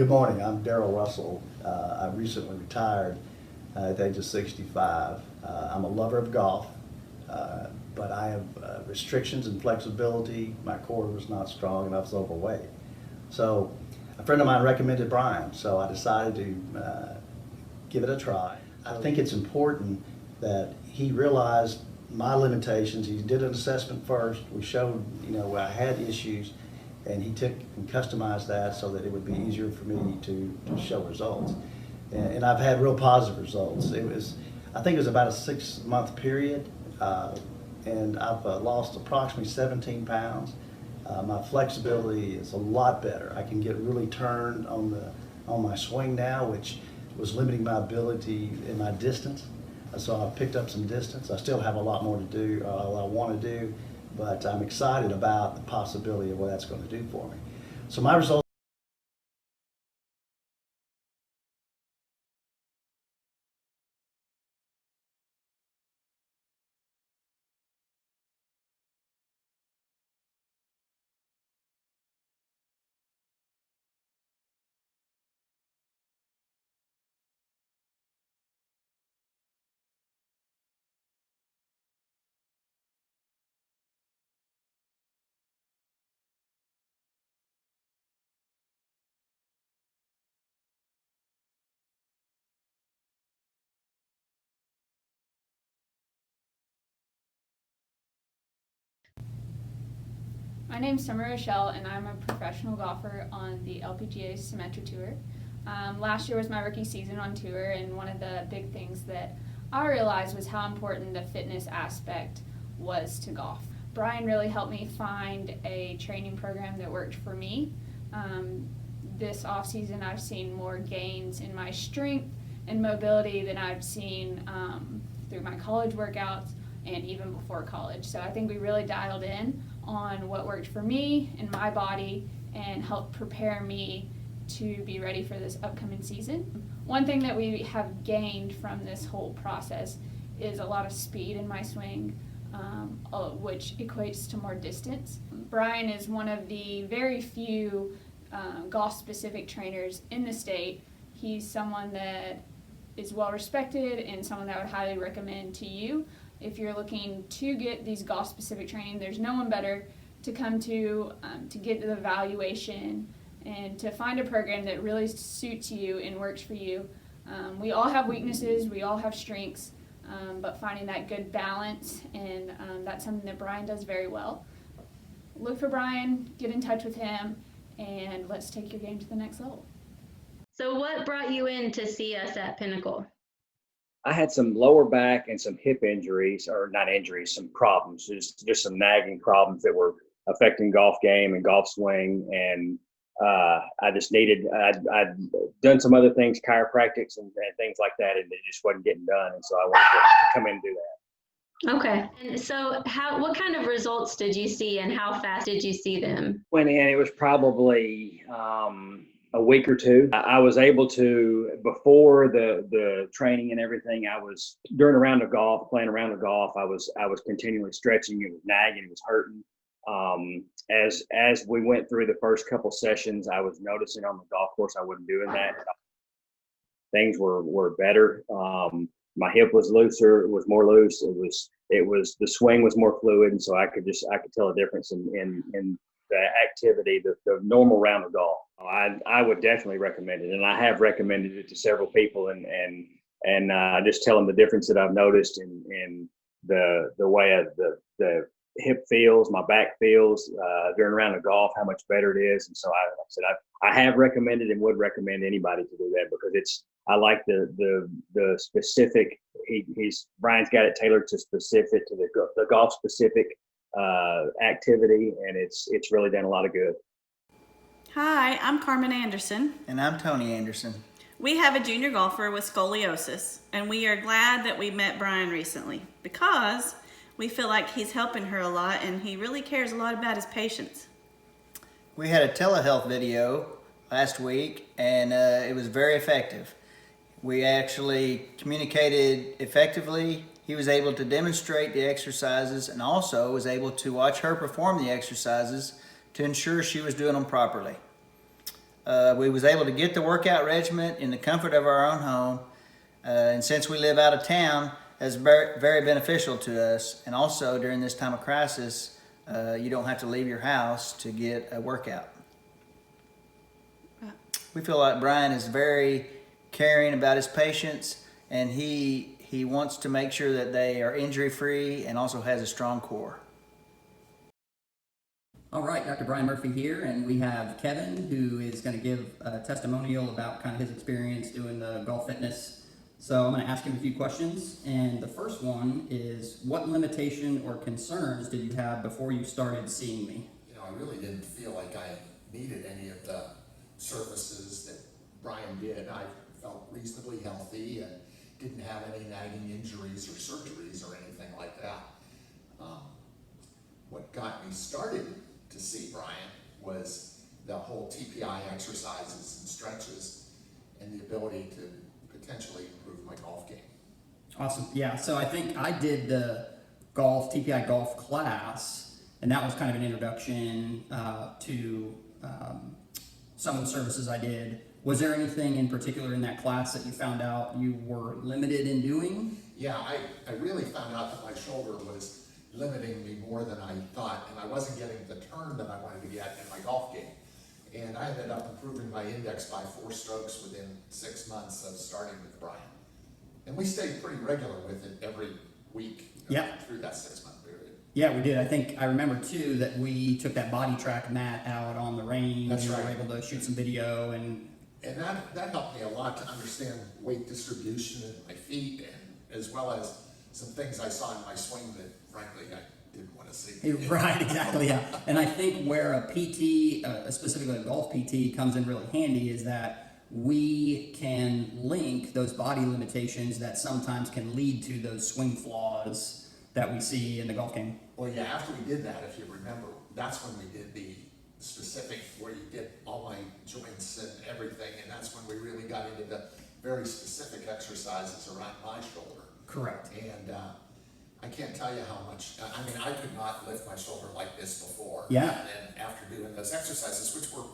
Good morning, I'm Darryl Russell. I recently retired at the age of 65. I'm a lover of golf, but I have restrictions and flexibility. My core was not strong and I was overweight. So a friend of mine recommended Brian, so I decided to give it a try. I think it's important that he realized my limitations. He did an assessment first. We showed, where I had issues, and he took and customized that so that it would be easier for me to show results. And I've had real positive results. I think it was about a 6-month period, and I've lost approximately 17 pounds. My flexibility is a lot better. I can get really turned on my swing now, which was limiting my ability in my distance. So I've picked up some distance. I still have a lot more to do, I want to do, but I'm excited about the possibility of what that's going to do for me. So my results. My name's Rochelle, and I'm a professional golfer on the LPGA Symetra Tour. Last year was my rookie season on tour, and one of the big things that I realized was how important the fitness aspect was to golf. Brian really helped me find a training program that worked for me. This off-season, I've seen more gains in my strength and mobility than I've seen through my college workouts and even before college. So I think we really dialed in on what worked for me and my body and helped prepare me to be ready for this upcoming season. One thing that we have gained from this whole process is a lot of speed in my swing, which equates to more distance. Brian is one of the very few golf-specific trainers in the state. He's someone that is well respected and someone that I would highly recommend to you. If you're looking to get these golf-specific training, there's no one better to come to get the evaluation and to find a program that really suits you and works for you. We all have weaknesses, we all have strengths, but finding that good balance, and that's something that Brian does very well. Look for Brian, get in touch with him, and let's take your game to the next level. So what brought you in to see us at Pinnacle? I had some lower back and some hip injuries, or not injuries, some problems, just some nagging problems that were affecting golf game and golf swing. And I just needed, I'd done some other things, chiropractics and things like that, and it just wasn't getting done. And so I wanted to come in and do that. Okay. And so what kind of results did you see and how fast did you see them? Went in, it was probably a week or two. I was able to, before the training and everything, I was during a round of golf, playing a round of golf, I was continually stretching. It was nagging, it was hurting. As we went through the first couple sessions, I was noticing on the golf course I wasn't doing that. Things were better. My hip was looser, it was more loose. It was the swing was more fluid, and so I could tell a difference in the activity, the normal round of golf. I would definitely recommend it, and I have recommended it to several people, and just tell them the difference that I've noticed in the way the hip feels, my back feels during a round of golf, how much better it is. And so I have recommended and would recommend anybody to do that, because I like the specific. Brian's got it tailored to the golf specific activity, and it's really done a lot of good. Hi, I'm Carmen Anderson. And I'm Tony Anderson. We have a junior golfer with scoliosis, and we are glad that we met Brian recently because we feel like he's helping her a lot, and he really cares a lot about his patients. We had a telehealth video last week, and it was very effective. We actually communicated effectively. He was able to demonstrate the exercises and also was able to watch her perform the exercises to ensure she was doing them properly. We was able to get the workout regimen in the comfort of our own home. And since we live out of town, that's very, very beneficial to us. And also during this time of crisis, you don't have to leave your house to get a workout. We feel like Brian is very caring about his patients, and he wants to make sure that they are injury-free and also has a strong core. All right, Dr. Brian Murphy here, and we have Kevin, who is going to give a testimonial about kind of his experience doing the golf fitness. So I'm going to ask him a few questions, and the first one is, what limitation or concerns did you have before you started seeing me? You know, I really didn't feel like I needed any of the services that Brian did. I felt reasonably healthy and didn't have any nagging injuries or surgeries or anything like that. What got me started to see Brian was the whole TPI exercises and stretches and the ability to potentially improve my golf game. Awesome. Yeah, so I think I did the TPI golf class, and that was kind of an introduction to some of the services I did. Was there anything in particular in that class that you found out you were limited in doing? Yeah, I really found out that my shoulder was limiting me more than I thought, and I wasn't getting the turn that I wanted to get in my golf game. And I ended up improving my index by 4 strokes within 6 months of starting with Brian. And we stayed pretty regular with it every week through that 6-month period. Yeah, we did. I think I remember too that we took that body track mat out on the range. That's and right. We were able to shoot some video and that helped me a lot to understand weight distribution in my feet, and as well as some things I saw in my swing that frankly I didn't want to see. Right, exactly, yeah. And I think where a PT, specifically a golf PT, comes in really handy is that we can link those body limitations that sometimes can lead to those swing flaws that we see in the golf game. Well, yeah, after we did that, if you remember, that's when we did the specific, where you get all my joints and everything, and that's when we really got into the very specific exercises around my shoulder. Correct. And I can't tell you how much, I mean, I could not lift my shoulder like this before. Yeah. And then after doing those exercises, which were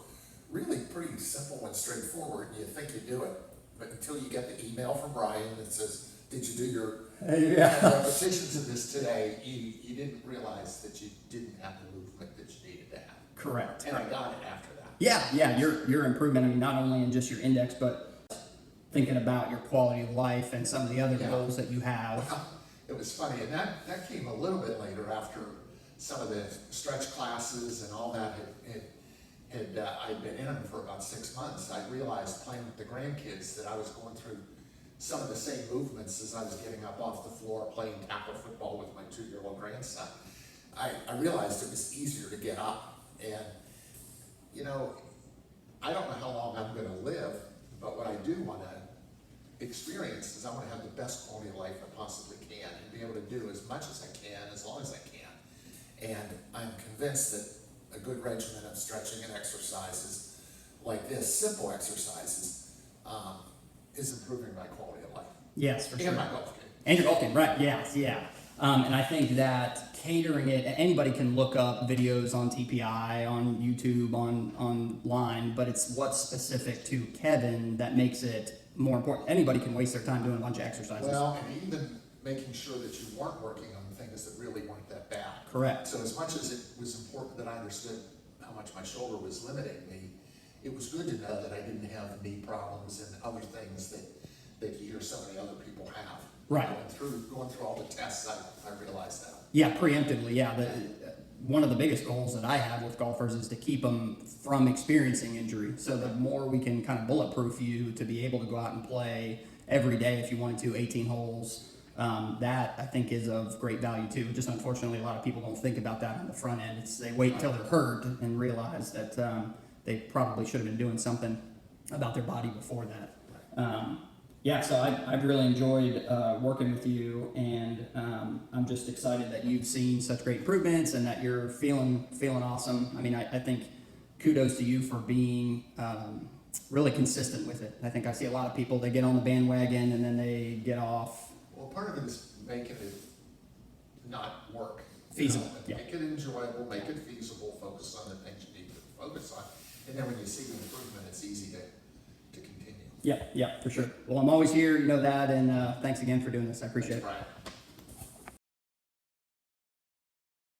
really pretty simple and straightforward, and you think you do it, but until you get the email from Brian that says, did you do your repetitions of this today, you didn't realize that you didn't have the movement that you needed to have. Correct. And I got it after that. Yeah, your improvement, I mean, not only in just your index, but thinking about your quality of life and some of the other goals that you have. Well, it was funny, and that came a little bit later after some of the stretch classes and all that I'd been in them for about 6 months. I realized playing with the grandkids that I was going through some of the same movements as I was getting up off the floor playing tackle football with my 2-year-old grandson. I realized it was easier to get up, and you know, I don't know how long I'm going to live, but what I do want to experience is I want to have the best quality of life I possibly can and be able to do as much as I can, as long as I can. And I'm convinced that a good regimen of stretching and exercises like this, simple exercises, is improving my quality of life. Yes, for sure. And my golf game. And your golf game, right, yes, yeah. And I think that catering it, anybody can look up videos on TPI, on YouTube, online, but it's what's specific to Kevin that makes it more important. Anybody can waste their time doing a bunch of exercises. Well, and even making sure that you weren't working on things that really weren't that bad. Correct. So as much as it was important that I understood how much my shoulder was limiting me, it was good to know that I didn't have knee problems and other things that you hear so many other people have. Right. Going through all the tests, I realized that. Yeah, preemptively, yeah. One of the biggest goals that I have with golfers is to keep them from experiencing injury. So the more we can kind of bulletproof you to be able to go out and play every day if you wanted to, 18 holes, that I think is of great value too. Just unfortunately, a lot of people don't think about that on the front end. They wait until they're hurt and realize that they probably should have been doing something about their body before that. Yeah, so I've really enjoyed working with you, and I'm just excited that you've seen such great improvements and that you're feeling awesome. I mean, I think kudos to you for being really consistent with it. I think I see a lot of people, they get on the bandwagon and then they get off. Well, part of it is making it not work. Feasible, yeah. Make it enjoyable, make it feasible, focus on the things you need to focus on. And then when you see the improvement, it's easy to continue. Yeah, for sure. Well, I'm always here, you know that, and thanks again for doing this. I appreciate Thanks, it. Brian.